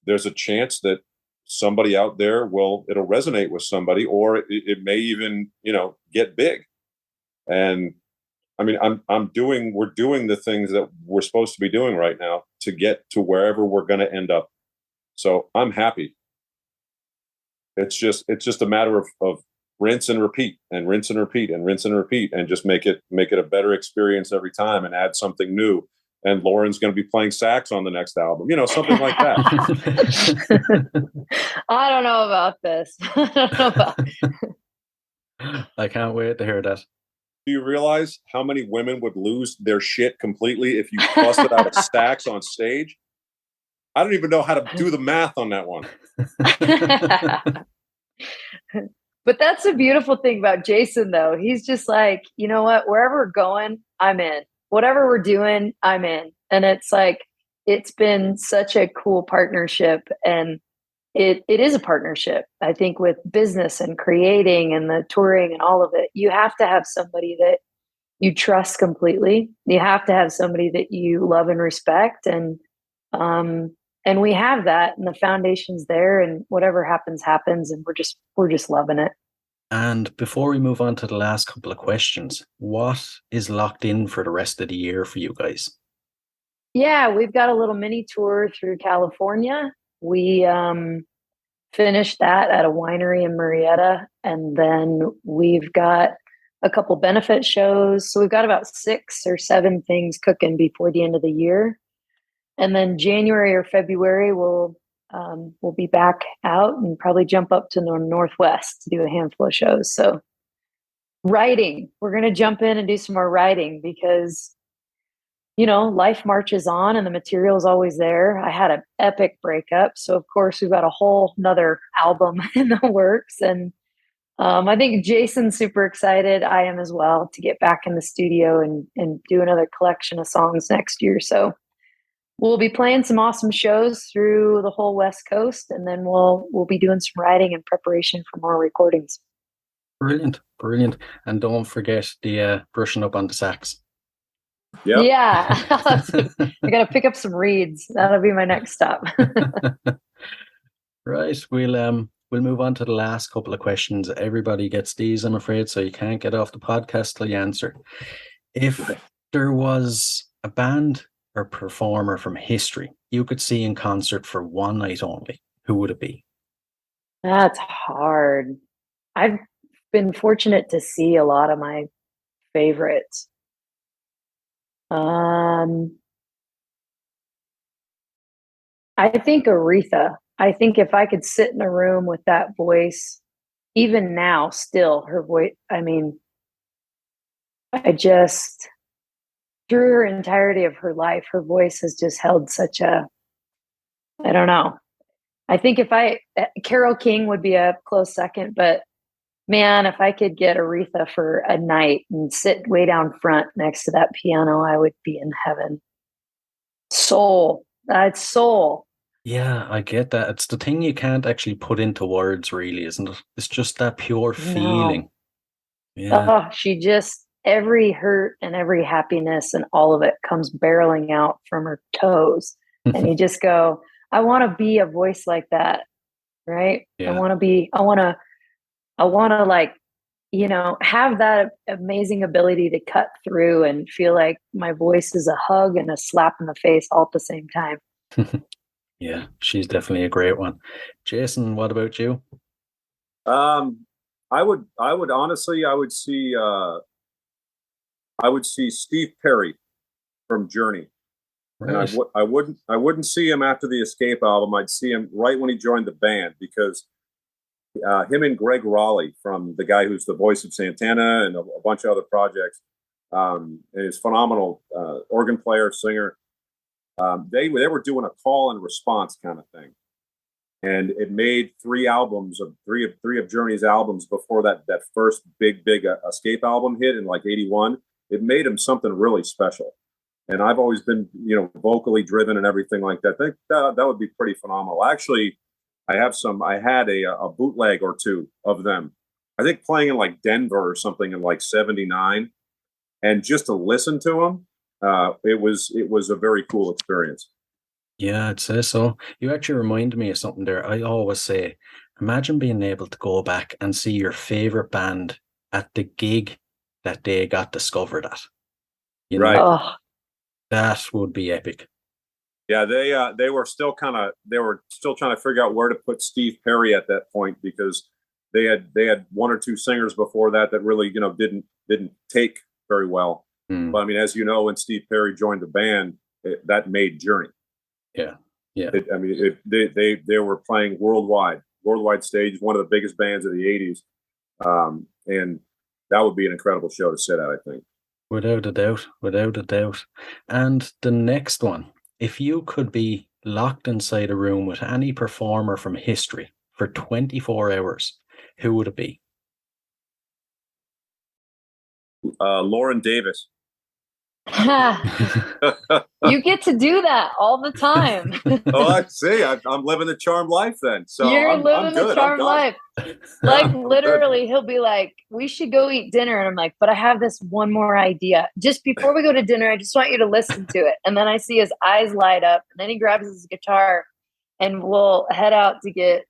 S5: there's a chance that somebody out there it'll resonate with somebody, or it may even, you know, get big. And I mean, we're doing the things that we're supposed to be doing right now to get to wherever we're going to end up. So I'm happy. It's just a matter of rinse and repeat and rinse and repeat and rinse and repeat, and just make it a better experience every time, and add something new. And Lauren's going to be playing sax on the next album, you know, something like that.
S2: I don't know about this. I don't know about
S1: I can't wait to hear that.
S5: Do you realize how many women would lose their shit completely if you busted out a sax on stage? I don't even know how to do the math on that one.
S2: But that's the beautiful thing about Jason, though. He's just like, you know what? Wherever we're going, I'm in. Whatever we're doing, I'm in. And it's like, it's been such a cool partnership. And it is a partnership. I think with business and creating and the touring and all of it, you have to have somebody that you trust completely. You have to have somebody that you love and respect. And we have that, and the foundation's there, and whatever happens, happens, and we're just loving it.
S1: And before we move on to the last couple of questions, what is locked in for the rest of the year for you guys?
S2: Yeah, we've got a little mini tour through California. We finished that at a winery in Murrieta, and then we've got a couple benefit shows. So we've got about 6 or 7 things cooking before the end of the year. And then January or February, we'll be back out and probably jump up to the Northwest to do a handful of shows. So writing, we're going to jump in and do some more writing because, you know, life marches on and the material is always there. I had an epic breakup. So of course we've got a whole nother album in the works. And I think Jason's super excited. I am as well, to get back in the studio and do another collection of songs next year. So we'll be playing some awesome shows through the whole West Coast, and then we'll be doing some writing in preparation for more recordings.
S1: Brilliant. And don't forget the brushing up on the sax.
S5: Yep.
S2: Yeah. I got to pick up some reeds. That'll be my next stop.
S1: Right. We'll move on to the last couple of questions. Everybody gets these, I'm afraid, so you can't get off the podcast till you answer. If there was a band or performer from history you could see in concert for one night only, who would it be?
S2: That's hard. I've been fortunate to see a lot of my favorites. I think Aretha. I think if I could sit in a room with that voice, even now, still her voice, I mean, through her entirety of her life, her voice has just held such a, I don't know. I think Carole King would be a close second, but man, if I could get Aretha for a night and sit way down front next to that piano, I would be in heaven. Soul. It's soul.
S1: Yeah, I get that. It's the thing you can't actually put into words, really, isn't it? It's just that pure feeling. Yeah.
S2: Oh, she just, every hurt and every happiness and all of it comes barreling out from her toes. And you just go, I want to be a voice like that. Right.
S1: Yeah.
S2: I want to like, you know, have that amazing ability to cut through and feel like my voice is a hug and a slap in the face all at the same time.
S1: Yeah, she's definitely a great one. Jason, what about you?
S5: I would honestly, I would see Steve Perry from Journey.
S1: Right.
S5: And I wouldn't see him after the Escape album. I'd see him right when he joined the band, because him and Greg Raleigh, from the guy who's the voice of Santana and a bunch of other projects, and is phenomenal organ player, singer. They were doing a call and response kind of thing, and it made three of Journey's albums before that first big Escape album hit in like '81. It made him something really special. And I've always been, you know, vocally driven and everything like that. I think that would be pretty phenomenal. Actually, I had a bootleg or two of them, I think playing in like Denver or something in like '79, and just to listen to them, it was a very cool experience.
S1: Yeah, I'd say so. You actually reminded me of something there. I always say, imagine being able to go back and see your favorite band at the gig that they got discovered at. You know,
S5: Right.
S2: Oh,
S1: that would be epic.
S5: Yeah, they were still trying to figure out where to put Steve Perry at that point, because they had one or two singers before that really, you know, didn't take very well. But I mean, as you know, when Steve Perry joined the band, that made Journey.
S1: Yeah.
S5: They were playing worldwide stage, one of the biggest bands of the '80s, and that would be an incredible show to sit at, I think.
S1: Without a doubt. And the next one, if you could be locked inside a room with any performer from history for 24 hours, who would it be?
S5: Lauren Davis.
S2: You get to do that all the time.
S5: Oh, I see. I'm living the charmed life then. So
S2: You're
S5: I'm
S2: living
S5: good.
S2: the charmed life. Like
S5: I'm good.
S2: literally, he'll be like, "We should go eat dinner," and I'm like, "But I have this one more idea. Just before we go to dinner, I just want you to listen to it." And then I see his eyes light up, and then he grabs his guitar, and we'll head out to get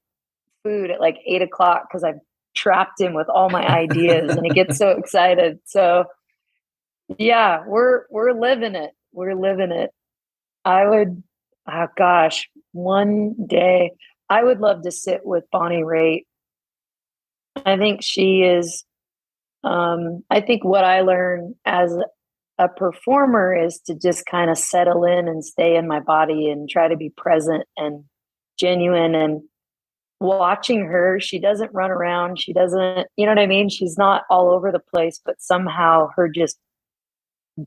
S2: food at like 8 o'clock because I've trapped him with all my ideas, and he gets so excited. So yeah, we're living it. We're living it. I would, oh gosh, one day I would love to sit with Bonnie Raitt. I think she is, I think what I learned as a performer is to just kind of settle in and stay in my body and try to be present and genuine. And watching her, she doesn't run around. She doesn't, you know what I mean? She's not all over the place, but somehow her just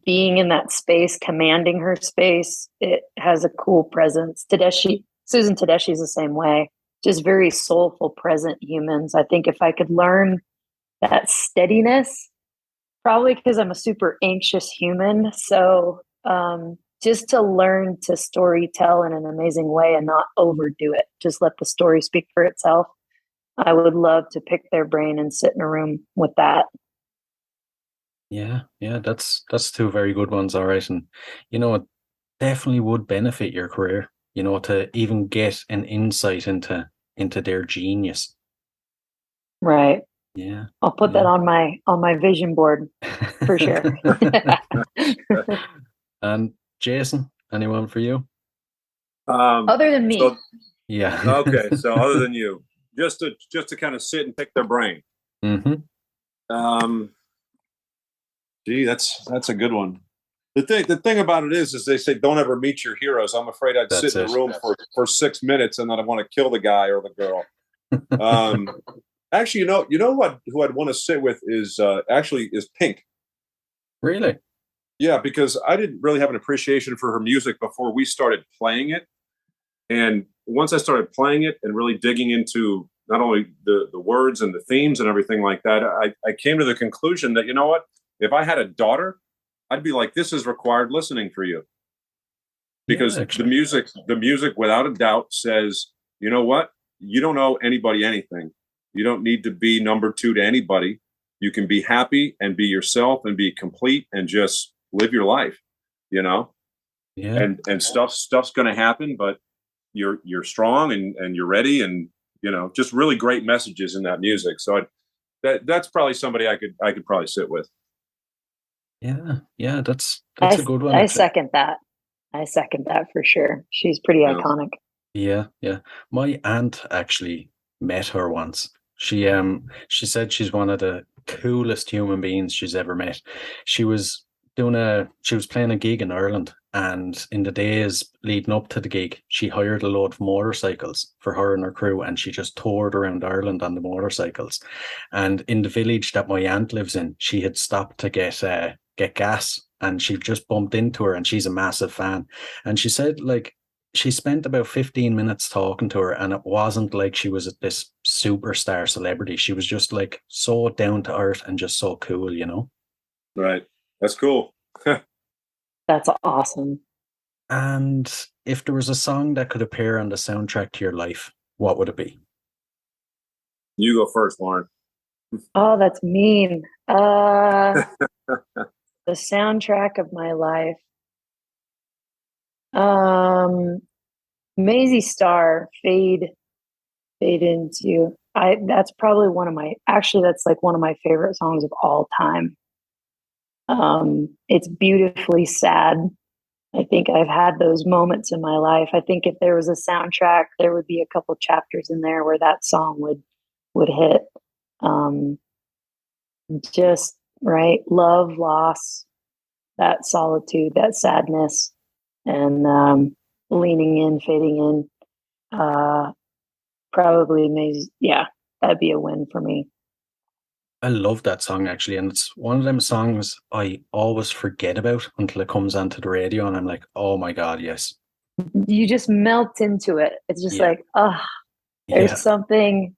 S2: being in that space, commanding her space, it has a cool presence. Susan Tedeschi's the same way, just very soulful, present humans. I think if I could learn that steadiness, probably because I'm a super anxious human. So just to learn to story tell in an amazing way and not overdo it, just let the story speak for itself. I would love to pick their brain and sit in a room with that.
S1: Yeah, that's two very good ones, all right. And it definitely would benefit your career, to even get an insight into their genius.
S2: Right.
S1: Yeah.
S2: I'll put that on my vision board for sure.
S1: And Jason, anyone for you?
S2: Other than me.
S1: Yeah.
S5: Okay, so other than you, just to kind of sit and pick their brain.
S1: Mm-hmm.
S5: Gee, that's a good one. The thing about it is they say don't ever meet your heroes. I'm afraid I'd sit in a room for 6 minutes and then I want to kill the guy or the girl. Actually, who I'd want to sit with is Pink.
S1: Really?
S5: Yeah, because I didn't really have an appreciation for her music before we started playing it. And once I started playing it and really digging into not only the words and the themes and everything like that, I came to the conclusion that, you know what, if I had a daughter, I'd be like, this is required listening for you. Because the music without a doubt says, you know what, you don't owe anybody anything. You don't need to be number two to anybody. You can be happy and be yourself and be complete and just live your life, Yeah. And stuff's going to happen, but you're strong and you're ready and, just really great messages in that music. So that's probably somebody I could probably sit with.
S1: Yeah, that's a good one.
S2: I second that. For sure. She's pretty iconic.
S1: Yeah. My aunt actually met her once. She said she's one of the coolest human beings she's ever met. She was playing a gig in Ireland, and in the days leading up to the gig, she hired a load of motorcycles for her and her crew, and she just toured around Ireland on the motorcycles. And in the village that my aunt lives in, she had stopped to get gas, and she just bumped into her, and she's a massive fan. And she said, like, she spent about 15 minutes talking to her, and it wasn't like she was this superstar celebrity. She was just like so down to earth and just so cool,
S5: Right. That's cool.
S2: That's awesome.
S1: And if there was a song that could appear on the soundtrack to your life, what would it be?
S5: You go first, Lauren.
S2: Oh, that's mean. The soundtrack of my life. Maisie Star, Fade Into. That's probably that's like one of my favorite songs of all time. It's beautifully sad. I think I've had those moments in my life. I think if there was a soundtrack, there would be a couple chapters in there where that song would hit. Just right, love, loss, that solitude, that sadness, and leaning in, fading in. Probably amazing. Yeah, that'd be a win for me.
S1: I love that song actually, and it's one of them songs I always forget about until it comes onto the radio, and I'm like, oh my god, yes.
S2: you just melt into it. It's just like, oh, there's something,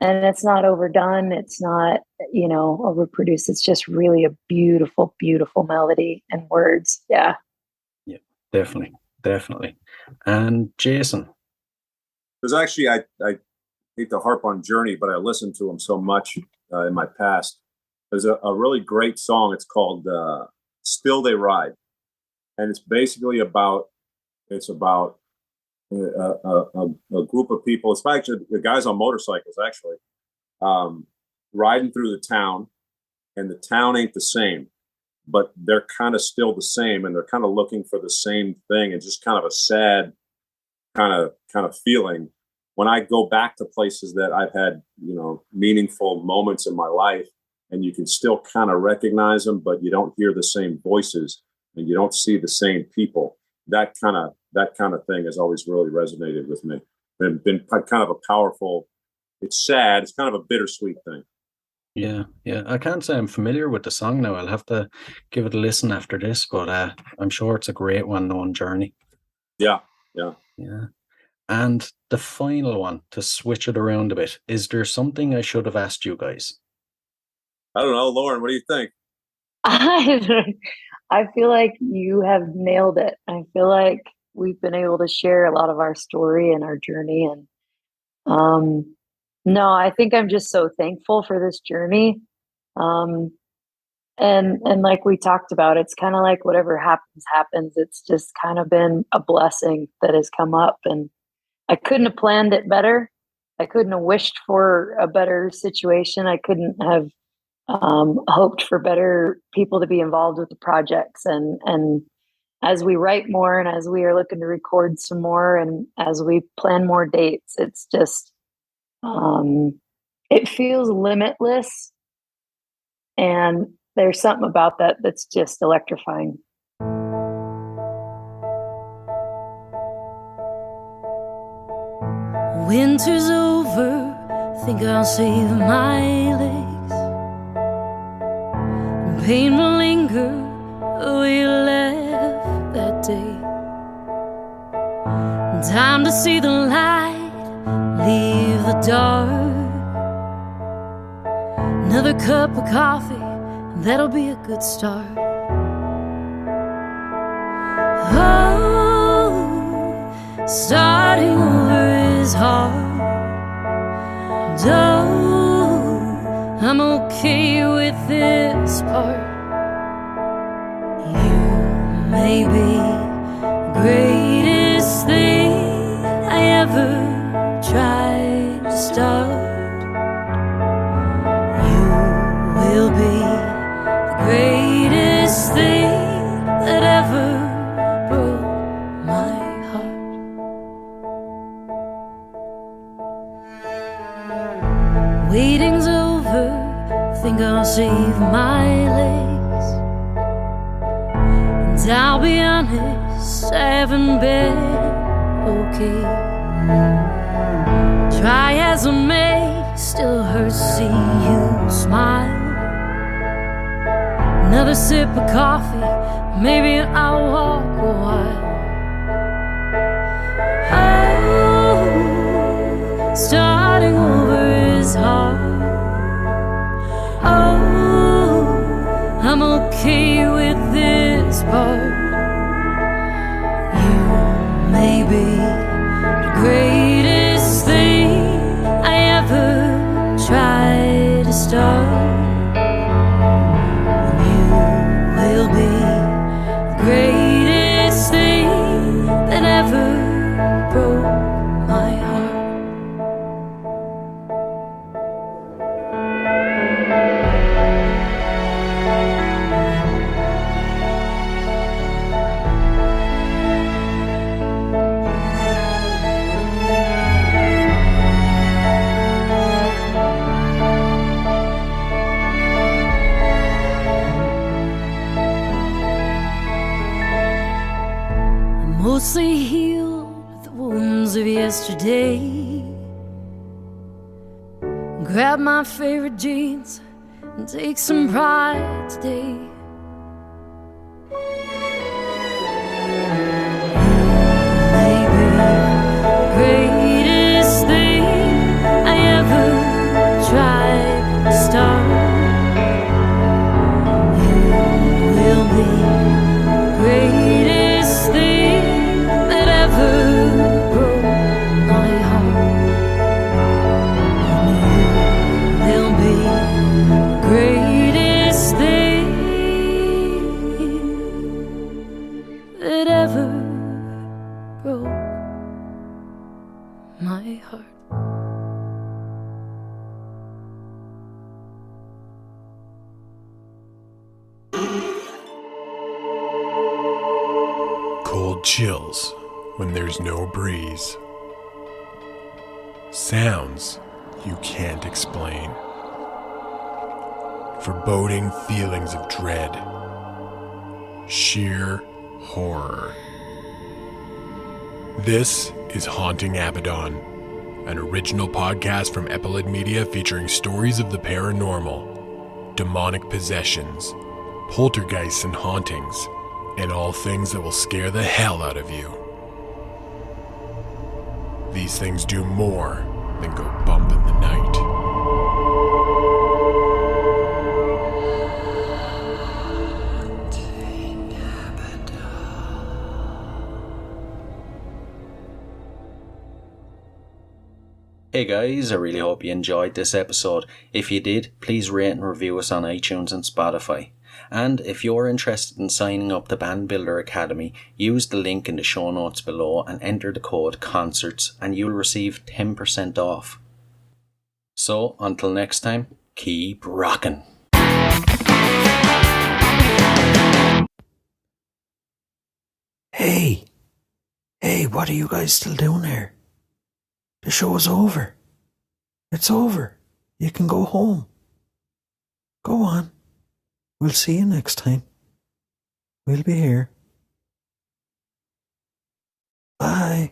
S2: and it's not overdone. It's not, overproduced. It's just really a beautiful, beautiful melody and words. Yeah.
S1: Yeah, definitely. And Jason?
S5: There's actually, I hate to harp on Journey, but I listened to him so much in my past. There's a really great song. It's called Still They Ride. And it's basically about a group of people. It's actually the guys on motorcycles, actually, riding through the town, and the town ain't the same, but they're kind of still the same, and they're kind of looking for the same thing, and just kind of a sad kind of feeling. When I go back to places that I've had, meaningful moments in my life, and you can still kind of recognize them, but you don't hear the same voices and you don't see the same people. That kind of thing has always really resonated with me. And been kind of a powerful. It's sad. It's kind of a bittersweet thing.
S1: Yeah. I can't say I'm familiar with the song now. I'll have to give it a listen after this, but I'm sure it's a great one on Journey.
S5: Yeah.
S1: And the final one, to switch it around a bit, is there something I should have asked you guys?
S5: I don't know, Lauren. What do you think?
S2: I feel like you have nailed it. I feel like we've been able to share a lot of our story and our journey. And no, I think I'm just so thankful for this journey. And like we talked about, it's kind of like whatever happens. It's just kind of been a blessing that has come up, and I couldn't have planned it better. I couldn't have wished for a better situation. I couldn't have hoped for better people to be involved with the projects. And as we write more, and as we are looking to record some more, and as we plan more dates, it's just, it feels limitless. And there's something about that that's just electrifying.
S4: Winter's over, think I'll save my legs. Pain will linger, we left that day. Time to see the light, leave the dark. Another cup of coffee, that'll be a good start. Oh, starting over is hard. Oh, I'm okay with this part. You may be the greatest thing I ever tried to start. You will be the greatest thing that ever broke my heart. Waiting's over, think I'll save my legs. And I'll be honest, I haven't been okay. Try as I may, still hurts to see you smile. Another sip of coffee, maybe I'll walk a while. Oh, starting over is hard. Oh, I'm okay with this part. You may be the greatest thing I ever tried to start. You will be the greatest thing that ever broke my heart. Mostly healed the wounds of yesterday. Grab my favorite jeans and take some pride today. You
S6: Chills when there's no breeze. Sounds you can't explain. Foreboding feelings of dread. Sheer horror. This is Haunting Abaddon, an original podcast from Epilid Media featuring stories of the paranormal, demonic possessions, poltergeists and hauntings, and all things that will scare the hell out of you. These things do more than go bump in the night.
S1: Hey guys, I really hope you enjoyed this episode. If you did, please rate and review us on iTunes and Spotify. And if you're interested in signing up to Band Builder Academy, use the link in the show notes below and enter the code CONCERTS and you'll receive 10% off. So, until next time, keep rocking. Hey, what are you guys still doing here? The show is over. It's over. You can go home. Go on. We'll see you next time. We'll be here. Bye.